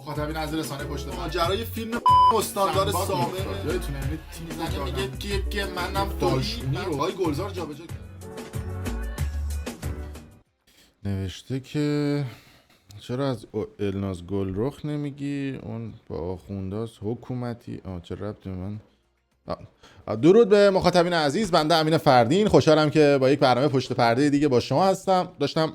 مخاطبین از رسانه پشت ماجرای فیلم استاندار سابق یادتونه یعنی تیم میگه که منم داشمی رو های گلزار جابجا کرد. نوشته که چرا از الناز گلرخ نمیگی؟ اون با آخونداست حکومتی. چه ربطی من؟ درود به مخاطبین عزیز، بنده امین فردین، خوشحالم که با یک برنامه پشت پرده دیگه با شما هستم. داشتم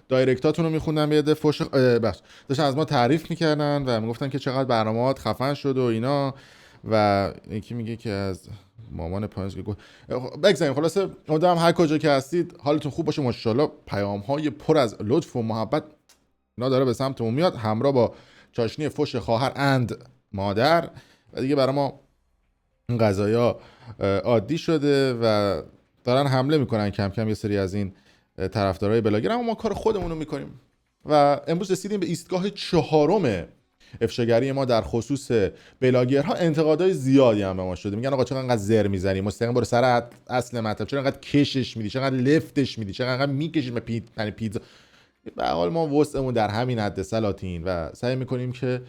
دایرکتاتون رو میخوندم، یه فوش داشتن از ما تعریف میکردن و میگفتن که چقدر برنامه‌هات خفن شد و اینا، و یکی میگه که از مامان پایینز که بگذاریم. خلاصه امیدوارم هر کجا که هستید حالتون خوب باشه. ماشاءالله پیام‌های پر از لطف و محبت اینا داره به سمتمون میاد، همراه با چاشنی فوش خواهر اند مادر، و دیگه برای ما این قضایا عادی شده و دارن حمله میکنن کم کم یه سری از این طرفدارای بلاگر، اما ما کار خودمون رو میکنیم. و امروز رسیدیم به ایستگاه چهارم افشاگری ما در خصوص بلاگرها. انتقادهای زیادی هم به ما شده، میگن آقا چرا انقدر زر میزنی، مستقیم برو سر اصل مطلب، چرا انقدر کشش میدی، چرا انقدر لفتش میدی، چرا انقدر میکشی به پیتزا. به حال ما وسعمون در همین حد سلاطین و سعی میکنیم که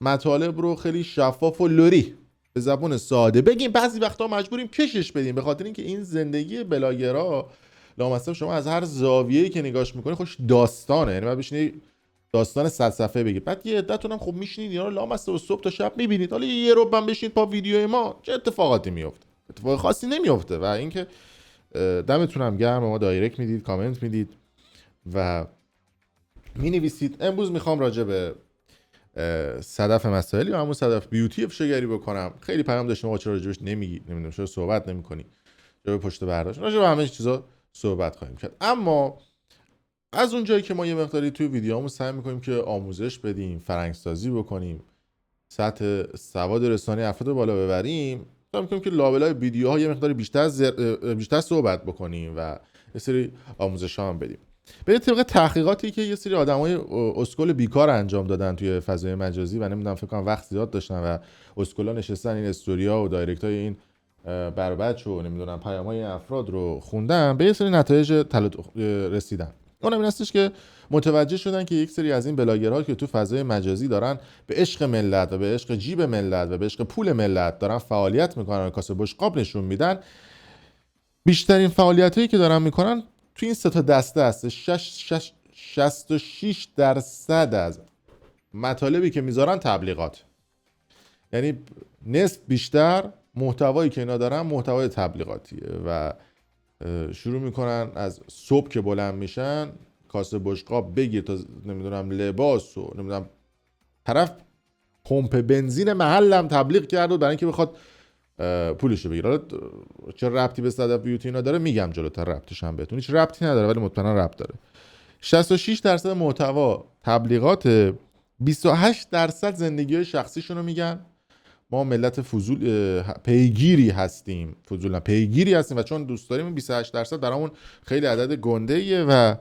مطالب رو خیلی شفاف و لوری به زبون ساده بگیم. بعضی وقتا مجبوریم کشش بدیم، به خاطر اینکه این زندگی بلاگرها لامصب شما از هر زاویه‌ای که نگاش میکنی خوش داستانه. یعنی بعد بشینی داستان 100 صفحه بگی، بعد یه عده‌تون هم خب میشینید اینا رو لامصب و صبح تا شب میبینید، حالا یه رو بم بشینید با ویدیوی ما چه اتفاقاتی میفته؟ اتفاق خاصی نمیفته. و اینکه دمتون هم گرم، ما دایرکت میدید، کامنت میدید و مینویسید. امروز میخوام راجع به صدف مسائلی و همون صدف بیوتی افشاگری بکنم. خیلی پیام داشتم آقا چرا راجبش نمیگی، نمیدونم چرا صحبت نمیکنی، چرا پشت برداشت، راجع به همه چیزا صحبت خواهیم کرد. اما از اون جایی که ما یه مقداری توی ویدیوهامون سعی میکنیم که آموزش بدیم، فرهنگ‌سازی بکنیم، سطح سواد رسانه افراد رو بالا ببریم، سعی میکنیم که لابلای ویدیوها یه مقداری بیشتر صحبت بکنیم و یه سری آموزش‌ها هم بدیم. به طبق تحقیقاتی که یه سری آدمای اسکل بیکار انجام دادن توی فضای مجازی و نمیدونم فکر کنم وقت زیاد داشتن و اسکلا نشستن این استوریا و دایرکتای این بربچ و نمیدونم پیام‌های افراد رو خوندن، به یه سری نتایج رسیدن. اونم این هستش که متوجه شدن که یک سری از این بلاگرها که تو فضای مجازی دارن به عشق ملت و به عشق جیب ملت و به عشق پول ملت دارن فعالیت میکنن و کاسه بشقاب نشون میدن، بیشترین فعالیتایی که دارن میکنن تو این سه تا دسته هست. 66% از مطالبی که میذارن تبلیغات، یعنی نصف بیشتر محتوایی که اینا دارن محتوای تبلیغاتیه و شروع میکنن از صبح که بلند میشن کاسه بشقاب بگیر تا نمیدونم لباس و نمیدونم طرف پمپ بنزین محلم تبلیغ کرد برای اینکه بخواد پولشو بگیر. حالا چه ربطی به صدف بیوتی اینا داره میگم جلوتر، ربطش هم بهتون هیچ ربطی نداره ولی مطمئنا ربط داره. 66% محتوا تبلیغات، 28% زندگی شخصیشون رو میگن. ما ملت فضول پیگیری هستیم، فضول نه پیگیری هستیم و چون دوست داریم 28% برامون خیلی عدد گنده ایه و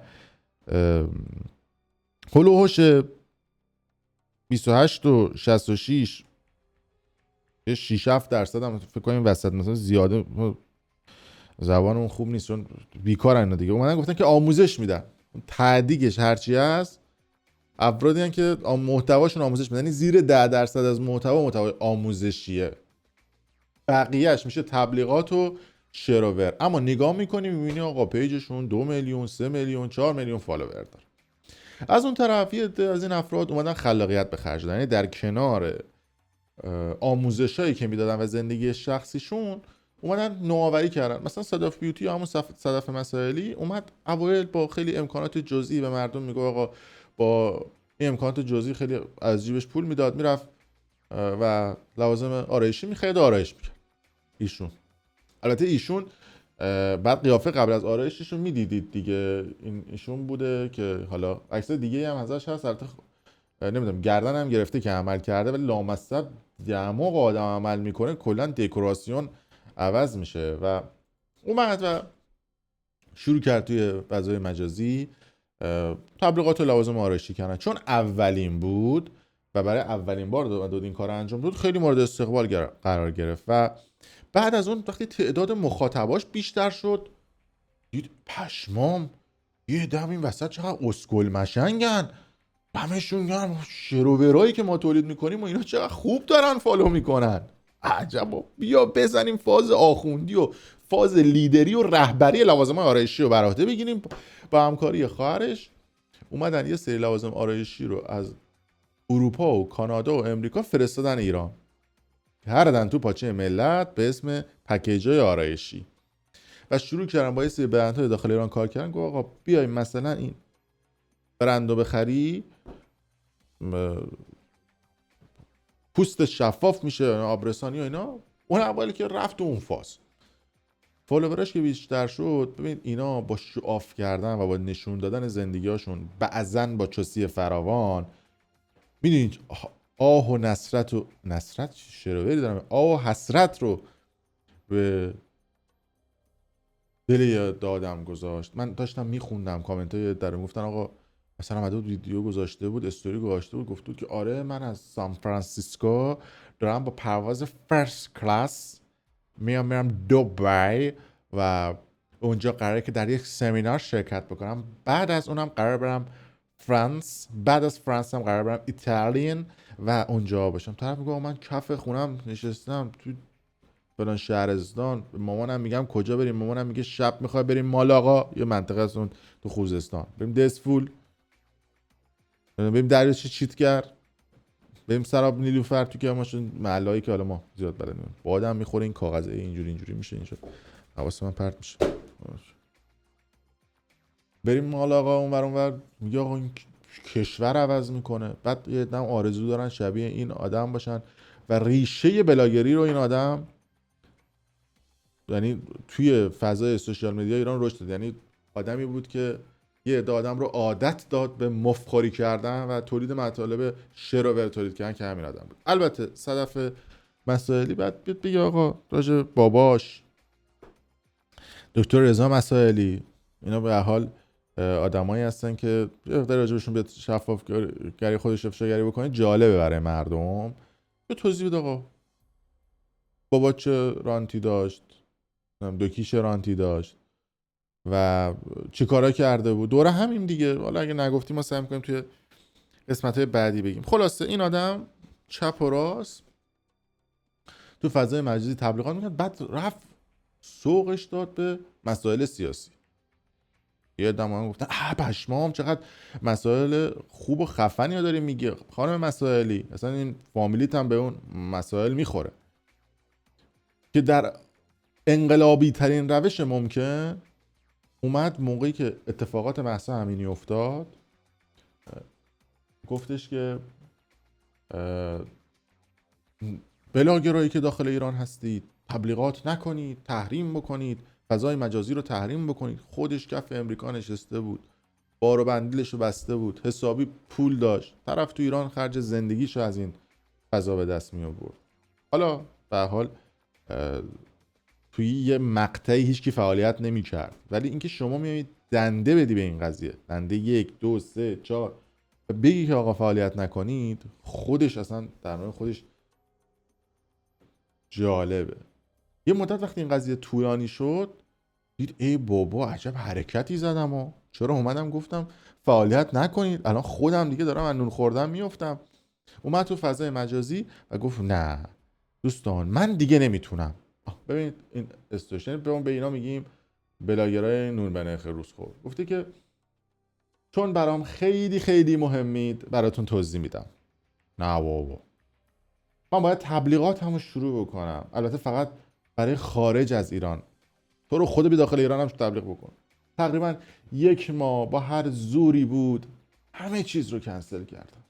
هلوهوش 28 و 66 یه 6-7% هم فکر کنیم وسط مثلا زیاده زبانمون خوب نیست چون بیکار اینا دیگه. اومدن گفتن که آموزش میدن، تعدیگش هرچی هست افرادی هستن که محتواشون آموزش میدن، یعنی زیر 10% از محتوای آموزشیه، بقیهش میشه تبلیغات و شراور. اما نگاه میکنی میبینی آقا پیجشون 2 میلیون 3 میلیون 4 میلیون فالوور داره. از اون طرف یه عده از این افراد اومدن خلاقیت به خرج دادن، یعنی در کنار آموزشایی که میدادن و زندگی شخصیشون اومدن نوآوری کردن. مثلا صدف بیوتی یا همون صدف مسائلی اومد اوایل با خیلی امکانات جزئی به مردم میگه آقا با این امکانات جزئی خیلی از جیبش پول میداد، میرفت و لوازم آرایشی میخرید، آرایش میکرد. ایشون البته ایشون بعد قیافه قبل از آرایششون میدیدید دیگه، ایشون بوده که حالا عکس دیگه هم ازش هست، البته نمیدونم گردن هم گرفته که عمل کرده، ولی لامصب دماغ آدم عمل میکنه کلا دکوراسیون عوض میشه. و اومد و شروع کرد توی فضای مجازی تبلیغات و لوازم آرایشی کردن. چون اولین بود و برای اولین بار دو این کار انجام داد، خیلی مورد استقبال قرار گرفت و بعد از اون وقتی تعداد مخاطباش بیشتر شد دید پشمام، یه دم این وسط چقدر اسکل مشنگن، همشون گرم شروورایی که ما تولید میکنیم و اینا چقدر خوب دارن فالو میکنن. عجبا. بیا بزنیم فاز آخوندی و فاز لیدری و رهبری لوازم آرایشی رو بر عهده بگیریم. با همکاری خواهرش اومدن یه سری لوازم آرایشی رو از اروپا و کانادا و امریکا فرستادن ایران، هردن تو پاچه ملت به اسم پکیجای آرایشی و شروع کردن با یه سری برندهای داخل ایران کار کردن. گفت آقا بیایم مثلا این برندو بخری پوست شفاف میشه، آبرسانی و اینا. اون اولی که رفت اون فاز فالوورش که بیشتر شد، ببین اینا با شعاف کردن و با نشون دادن زندگیاشون بعضن با چسی فراوان، میدونید آه و نصرت شروری دارم، آه و حسرت رو به دل دادم گذاشت. من داشتم میخوندم کامنت های در گفتن آقا مثلا اومده بود ویدیو گذاشته بود، استوری گذاشته بود، گفته بود که آره من از سان فرانسیسکو دارم با پرواز فرست کلاس میرم دبی و اونجا قراره که در یک سمینار شرکت بکنم، بعد از اونم قرار برم فرانس، بعد از فرانس هم قرار برم ایتالین و اونجا باشم. طرف میگه من کف خونم نشستم تو فلان شهرستان، مامانم میگم کجا بریم، مامانم میگه شب میخوای بریم مالاقا، یه منطقه است اون تو خوزستان، بریم دسفول، بریم دریاچه چیتگر، بریم سراب نیلوفر تو که همشون محلهایی که حالا ما زیاد بلد نیستیم، با آدم میخوره این کاغذه اینجوری میشه اینجا، حواس من پرت میشه. بریم مالاقا اونور میگه آقا این کشور عوض میکنه. بعد یه دم آرزو دارن شبیه این آدم باشن و ریشه بلاگری رو این آدم یعنی توی فضای سوشال مدیا ایران رشد داد. یعنی آدمی بود که یه عده آدم رو عادت داد به مفخوری کردن و تولید مطالب شروور تولید کردن که همین آدم بود. البته صدف مسائلی بعد بگه آقا راجع باباش دکتر رضا مسائلی اینا به هر حال آدمایی هستن که راجبشون بیاد شفافگری خودش افشاگری بکنه، جالبه برای مردم. به توضیح بده آقا بابا چه رانتی داشت، دو کیش رانتی داشت و چی کارا کرده بود، دوره همین دیگه. حالا اگه نگفتیم ما سعی می‌کنیم توی قسمت‌های بعدی بگیم. خلاصه این آدم چپ و راست تو فضای مجازی تبلیغات می‌کرد، بعد رفت سوقش داد به مسائل سیاسی. یه دمان گفتن پشمام چقدر مسائل خوب و خفنی رو داری میگه خانم مسائلی، اصلا این فامیلیت هم به اون مسائل میخوره. که در انقلابی ترین روش ممکن اومد موقعی که اتفاقات مهسا امینی افتاد گفتش که بلاگرایی که داخل ایران هستید تبلیغات نکنید، تحریم بکنید، فضای مجازی رو تحریم بکنید. خودش کف امریکا نشسته بود، بار و بندیلش رو بسته بود، حسابی پول داشت، طرف تو ایران خرج زندگیشو از این فضا به دست می آورد. حالا به هر حال توی یه مقطعی هیچکی فعالیت نمی کرد، ولی اینکه شما میایید دنده بدی به این قضیه، دنده 1 2 3 4 بگی که آقا فعالیت نکنید، خودش اصلا در مورد خودش جالبه. یه مدت وقتی این قضیه طولانی شد دید ای بابا عجب حرکتی زدم و چرا اومدم گفتم فعالیت نکنید، الان خودم دیگه دارم از نون خوردن میافتم. اومد تو فضای مجازی و گفت نه دوستان من دیگه نمیتونم. ببینید این استوشن به اینا میگیم بلاگرای نون به نرخ روز خورد. گفته که چون برام خیلی خیلی مهمید براتون توضیح میدم. نه بابا من باید تبلیغاتمو شروع بکنم، البته فقط برای خارج از ایران، تو رو خود به داخل ایران هم تبلیغ بکن. تقریبا 1 ماه با هر زوری بود همه چیز رو کنسل کردم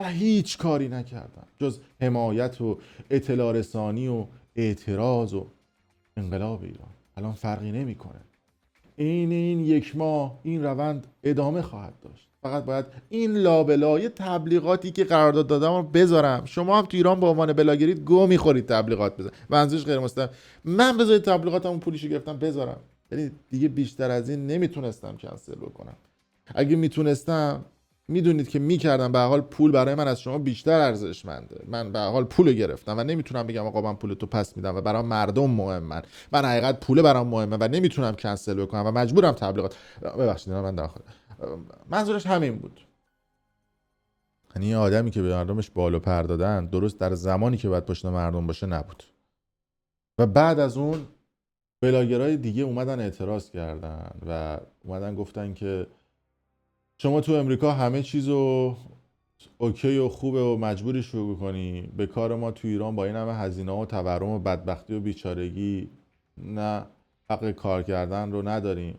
و هیچ کاری نکردم جز حمایت و اطلاع رسانی و اعتراض و انقلاب ایران. الان فرقی نمیکنه. این 1 ماه این روند ادامه خواهد داشت. فقط باید این لابلای تبلیغاتی که قرارداد دادم رو بذارم. شما هم تو ایران به عنوان بلاگرید گو میخورید تبلیغات بذارم، منظورش غیر مستقیم من بذارید تبلیغاتمو پولیشو گرفتم بذارم. یعنی دیگه بیشتر از این نمیتونستم کنسل بکنم. اگه میتونستم میدونید که میکردم. به هر حال پول برای من از شما بیشتر ارزشمنده. من به هر حال پول گرفتم و نمیتونم بگم آقا من پولتو پس میدم و برای مردم مهمه. من حقیقت پول برام مهمه و نمیتونم کنسل بکنم و مجبورم تبلیغات. ببخشید من داخل منظورش همین بود. یعنی یه آدمی که به مردمش بالو پر دادن درست در زمانی که باید پشت مردم باشه نبود. و بعد از اون بلاگرای دیگه اومدن اعتراض کردن و اومدن گفتن که شما تو امریکا همه چیزو اوکی و خوبه و مجبوری شروع کنی، به کار ما تو ایران با این همه هزینه و تورم و بدبختی و بیچارگی نه حق کار کردن رو نداریم.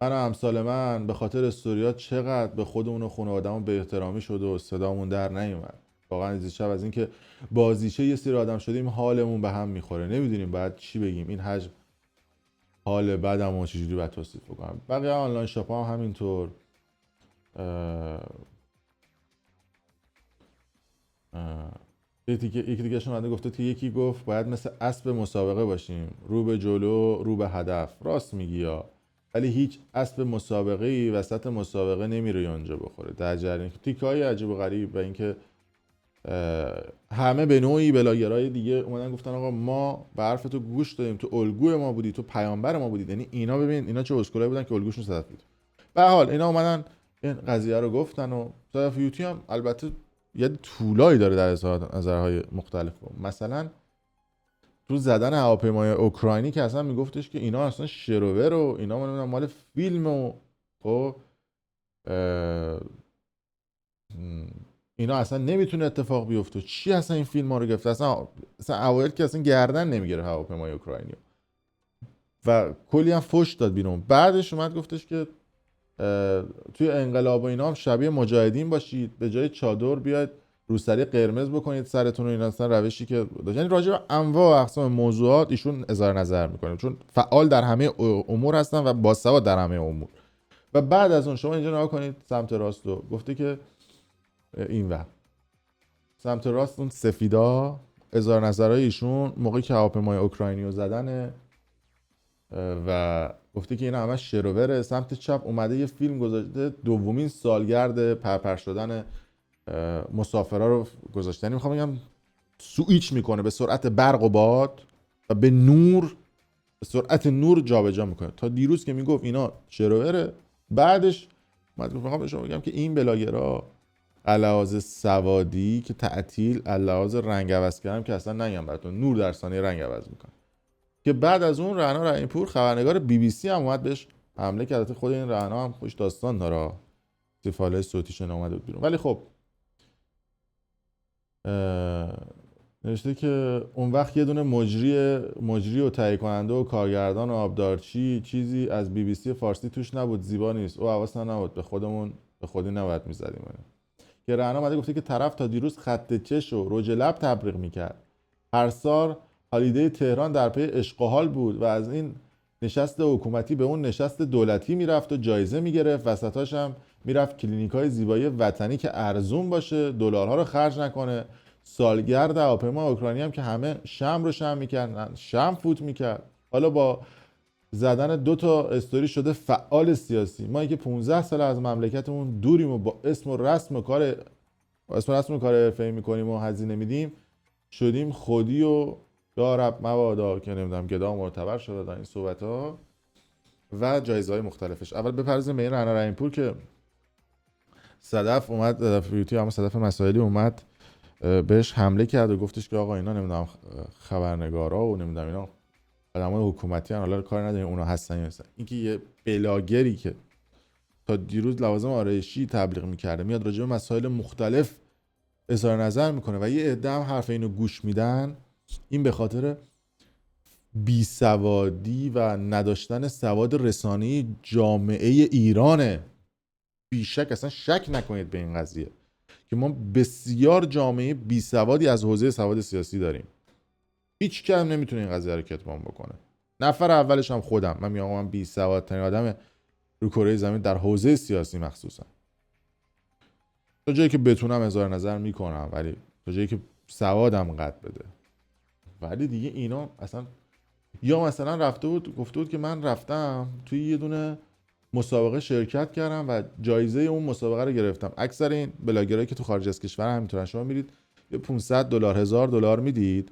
من و امثال من به خاطر استوریات چقدر به خودمون و خانواده‌مون به احترامی شد و صدامون در نیومد. واقعا از شب از اینکه بازیچه یه سری آدم شدیم حالمون به هم میخوره، نمیدونیم باید چی بگیم. این حجم حال بدم و چجوری باید توصیف کنم. بقیه آنلاین شاپ هم همینطور. یکی دیگه شما گفته که یکی گفت باید مثل اسب مسابقه باشیم، رو به جلو رو به هدف. راست میگی یا، ولی هیچ اسب مسابقه‌ای وسط مسابقه نمیره اونجا بخوره. در جریان تیکای عجیب و غریب و اینکه همه به نوعی بلاگرای دیگه اومدن گفتن آقا ما به حرف تو گوش دادیم، تو الگوی ما بودی، تو پیامبر ما بودی. یعنی اینا ببین اینا چه اسکولایی بودن که الگوشون صدف بود. به هر حال اینا اومدن این قضیه رو گفتن و صدف یوتی هم البته یه طولایی داره در اظهار نظرهای مختلف. مثلا تو زدن هواپیمای اوکراینی که اصلا میگفتش که اینا اصلا شروور و اینا مال فیلم و خب اینا اصلا نمیتونه اتفاق بیفته. چی اصلا این فیلم ها رو گرفته؟ اصلا اوایل که اصلا گردن نمیگیره هواپیمای اوکراینی و کلی هم فوش داد بیرون. بعدش اومد گفتش که توی انقلاب و اینا هم شبیه مجاهدین باشید، به جای چادر بیاید روسری قرمز بکنید سرتون و اینا. اصلا روشی که یعنی راجع به انواع و اقسام موضوعات ایشون اظهار نظر میکنه، چون فعال در همه امور هستن و باسواد در همه امور. و بعد از اون شما اینجا نگاه کنید سمت راست رو گفته که این سمت راست اون سفیدا اظهار نظرهای ایشون موقعی که هواپیمای اوکراینی رو زدنه و گفته که این همش شروره. سمت چپ اومده یه فیلم گذاشته دومین سالگرد پرپر شدن مسافرها رو گذاشته. یعنی میخوام بگم سوئیچ میکنه به سرعت برق و باد و به نور، به سرعت نور جابجا میکنه. تا دیروز که میگفت اینا شروره، بعدش میخوام به شما بگم که این بلاگرها علاوه سوادی که تعطیل، علاوه رنگ عوض کردن که اصلا نگم براتون، نور در ثانیه رنگ عوض میکنه. که بعد از اون رعنا رحیم‌پور خبرنگار BBC هم اومد بهش حمله کرد. خود این رعنا هم خوش داستان داره، فایل صوتیش اومده بود بیرون. ولی خب نوشته که اون وقت یه دونه مجری و تهیه کننده و کارگردان و آبدارچی چیزی از BBC فارسی توش نبود، زیبا نیست. او حواسم نبود، به خودی نباید می‌زدیم. که رعنا اومده گفته که طرف تا دیروز خط چش و رژ لب تبلیغ میکرد. هر سال هالیدی تهران در پی عشق و حال بود و از این نشست حکومتی به اون نشست دولتی میرفت و جایزه میگرفت. وسطاش هم میرفت کلینیکای زیبایی وطنی که ارزون باشه، دلارها رو خرج نکنه. سالگرد هواپیما اوکراینی هم که همه شمع رو شمع میکردن، شمع فوت میکرد. حالا با زدن 2 تا استوری شده فعال سیاسی. ما که 15 سال از مملکتمون دوریم و با اسم و رسم کار حرفه‌ای میکنیم و هزینه میدیم، شدیم خودی و یا رب مبادا که نمیدونم گدا معتبر شده در این صحبت‌ها و جایزه‌های مختلفش. اول بپرزیم به این رعنا رحیم‌پور که صدف اومد، فیوتی هم صدف مسائلی اومد بهش حمله کرد و گفتش که آقا اینا نمیدونم خبرنگارا و نمیدونم اینا آدمای حکومتی ان، حالا کار نداریم اونا هستن. این که یه بلاگری که تا دیروز لوازم آرایشی تبلیغ می‌کرده میاد راجع به مسائل مختلف اظهار نظر میکنه و یه عده هم حرف اینو گوش میدن، این به خاطر بیسوادی و نداشتن سواد رسانه‌ای جامعه ایرانه. بیشک اصلا شک نکنید به این قضیه که ما بسیار جامعه بیسوادی از حوزه سواد سیاسی داریم. هیچ کم نمیتونه این قضیه رو کتمان بکنه. نفر اولش هم خودم. من میگم من بیسوادترین آدم رو کره زمین در حوزه سیاسی مخصوصا. تا جایی که بتونم اظهار نظر میکنم، ولی تا جایی که سوادم قد بده. ولی دیگه اینا اصلا، یا مثلا رفته بود گفته بود که من رفتم توی یه دونه مسابقه شرکت کردم و جایزه اون مسابقه رو گرفتم. اکثر این بلاگرایی که تو خارج از کشور همینطورن. شما میرید یه $500 $1000 میدید،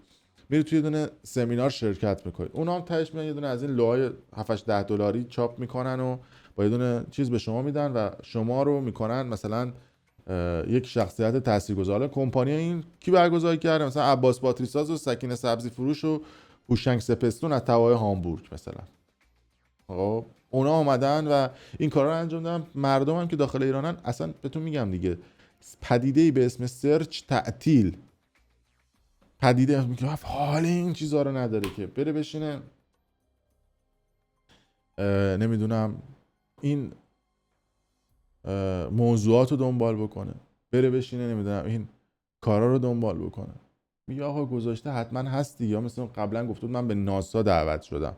میرید توی یه دونه سمینار شرکت میکنید. اونا هم تهش میان یه دونه از این لوهای $7-10 چاپ میکنن و با یه دونه چیز به شما میدن و شما رو میکنن مثلا یک شخصیت تاثیرگذار. کمپانی این کی برگزار کرده؟ مثلا عباس باتری ساز و سکینه سبزی فروش و هوشنگ سپستون از توای هامبورگ مثلا. خب اونا اومدن و این کارا رو انجام دادن. مردم هم که داخل ایرانن اصلا بهتون میگم دیگه، پدیده‌ای به اسم سرچ تعطیل، پدیده میگه حال این چیزا رو نداره که بره بشینه نمیدونم این موضوعات رو دنبال بکنه، بره بشینه نمیدونم این کارا رو دنبال بکنه. میگه آقا گذاشته حتما هستی، یا مثلا قبلا گفته بود من به ناسا دعوت شدم.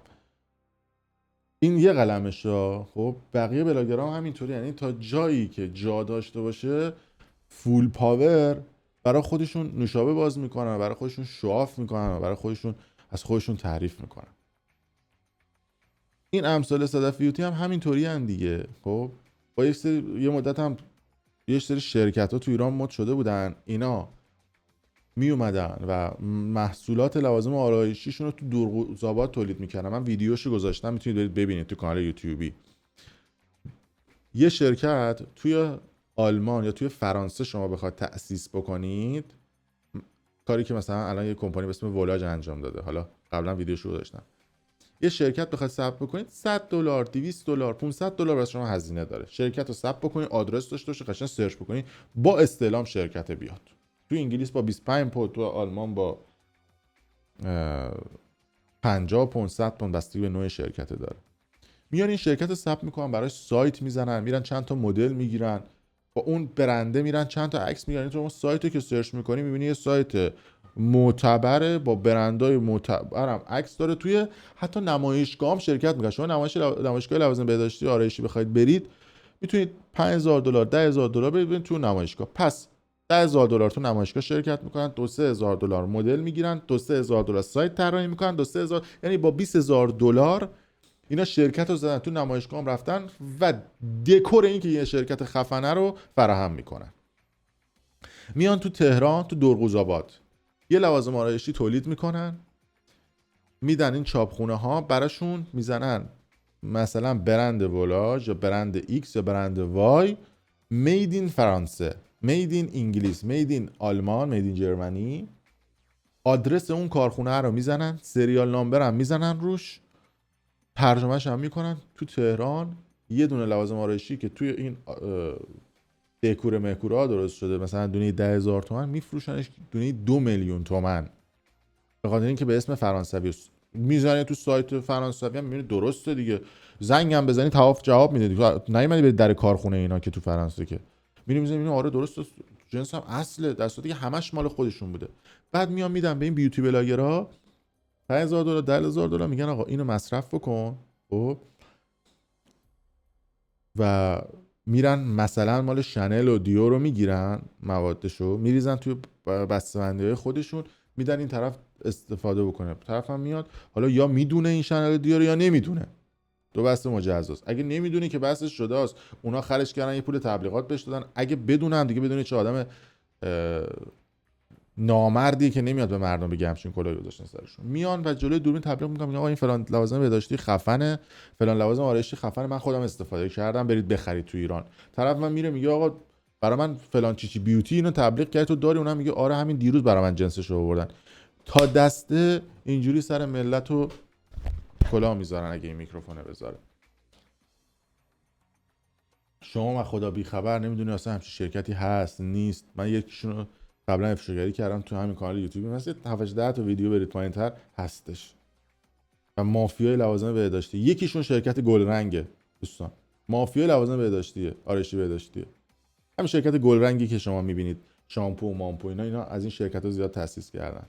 این یه قلمش ها. خب بقیه بلاگرام همینطوری، یعنی تا جایی که جا داشته باشه فول پاور برای خودشون نوشابه باز میکنن، برای خودشون شواف میکنن، برای خودشون از خودشون تعریف میکنن. این امثال صدفیوتی هم همینطوری هن دیگه. خب با یه مدت هم یه سری شرکت ها تو ایران مد شده بودن، اینا می اومدن و محصولات لوازم آرایشیشون رو تو دورقوزآباد تولید میکردن. من ویدیوشو گذاشتم، میتونید برید ببینید تو کانال یوتیوبی. یه شرکت توی آلمان یا توی فرانسه شما بخواد تأسیس بکنید، کاری که مثلا الان یه کمپانی به اسم ولاج انجام داده، حالا قبلا ویدیوشو گذاشتم، یه شرکت بخواد ثبت بکنید $100 $200 $500 برای شما هزینه داره. شرکت رو ثبت بکنید، آدرس داشته باشه، قشنگ سرچ بکنید، با استعلام شرکت بیاد. تو انگلیس با 25 پوند، تو آلمان با 50 پوند 100 پوند بستگی به نوع شرکت داره. میان این شرکت رو ثبت میکنن، براش سایت میزنن، میرن چند تا مدل میگیرن، با اون برنده میرن چند تا عکس میگیرن. تو اون سایتی که سرچ میکنی میبینی یه سایت معتبره با برندای معتبرم عکس داره. توی حتی نمایشگاه هم شرکت میکنه. شما نمایشگاه لوازم بهداشتی آرایشی بخواید برید، میتونید $5000 $10000 برید تو نمایشگاه. پس $10000 تو نمایشگاه شرکت میکنن، $2-3 هزار مدل میگیرن، $2-3 سایت طراحی میکنن، 2-3 یعنی با $20000 اینا شرکت رو زدن تو نمایشگاه هم رفتن و دکور این که یه شرکت خفنه رو فراهم میکنن. میان تو تهران تو دورقوزآباد یه لوازم آرایشی تولید میکنن، میدن این چاپخونه ها براشون، میزنن مثلا برند ولاج یا برند ایکس یا برند وای، مید این فرانسه، مید این انگلیس، مید این آلمان، مید این جرمنی. آدرس اون کارخونه رو میزنن، سریال نامبر هم میزنن روش، ترجمهش هم میکنن. تو تهران یه دونه لوازم آرایشی که توی این دکور مکوره ها درست شده مثلا دونه 10,000 تومان، میفروشنش دونه 2 میلیون تومان. به خاطر اینکه به اسم فرانسوی میزنی تو سایت فرانسوی هم میبینی درسته دیگه. زنگ هم بزنی جواب میده دیگه. نیومدی برید در کارخونه اینا که تو فرانسه که میبینی آره درسته، جنس هم اصله، در صورتی که همش مال خودشون بوده. بعد میان میدن به این بیوتی بلاگرها $5000 $10,000 میگن آقا اینو مصرف بکن. خب و میرن مثلا مال شنل و دیو رو میگیرن، موادشو میریزن توی بسته‌بندی‌های خودشون، میدن این طرف استفاده بکنه. طرف هم میاد حالا یا میدونه این شنل دیو رو یا نمیدونه، دو بسته مجزاست. اگه نمیدونی که بحثش شده است، اونا خرج کردن یه پول تبلیغات بهش دادن. اگه بدونن دیگه، بدونی چه آدم نامردی که نمیاد به مردم بگه همچین کلاهی گذاشتن سرشون، میان و جلوی دوربین تبلیغ میکنن، میگن آقا این فلان لوازم بهداشتی خفنه، فلان لوازم آرایشی خفنه، من خودم استفاده کردم، برید بخرید تو ایران. طرف من میره میگه آقا برای من فلان چیچی بیوتی اینو تبلیغ کرد تو داری، اونم میگه آره همین دیروز برای من جنسش رو آوردن. تا دسته اینجوری سر ملت رو کلاه میذارن اگه این میکروفونه بذاره. شما من خدا بی خبر نمیدونی اصلا همچین شرکتی هست نیست. من یکیشون رو قبلا افشاگری کردم تو همین کانال یوتیوب، مثلا 7-8 تا ویدیو برید پایین‌تر هستش. و مافیای لوازم بهداشتی، یکیشون شرکت گلرنگه دوستان، مافیای لوازم بهداشتیه، آرایشی بهداشتیه. همین شرکت گلرنگی که شما میبینید، شامپو و مامپو اینا از این شرکت‌ها زیاد تأسیس کردن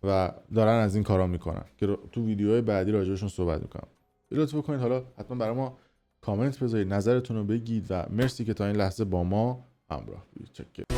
و دارن از این کارا میکنن که تو ویدیوهای بعدی راجعشون صحبت میکنم. لطف بکنید حالا حتما برای ما کامنت بذارید، نظرتون رو بگید و مرسی که تا این لحظه با ما همراه بودید.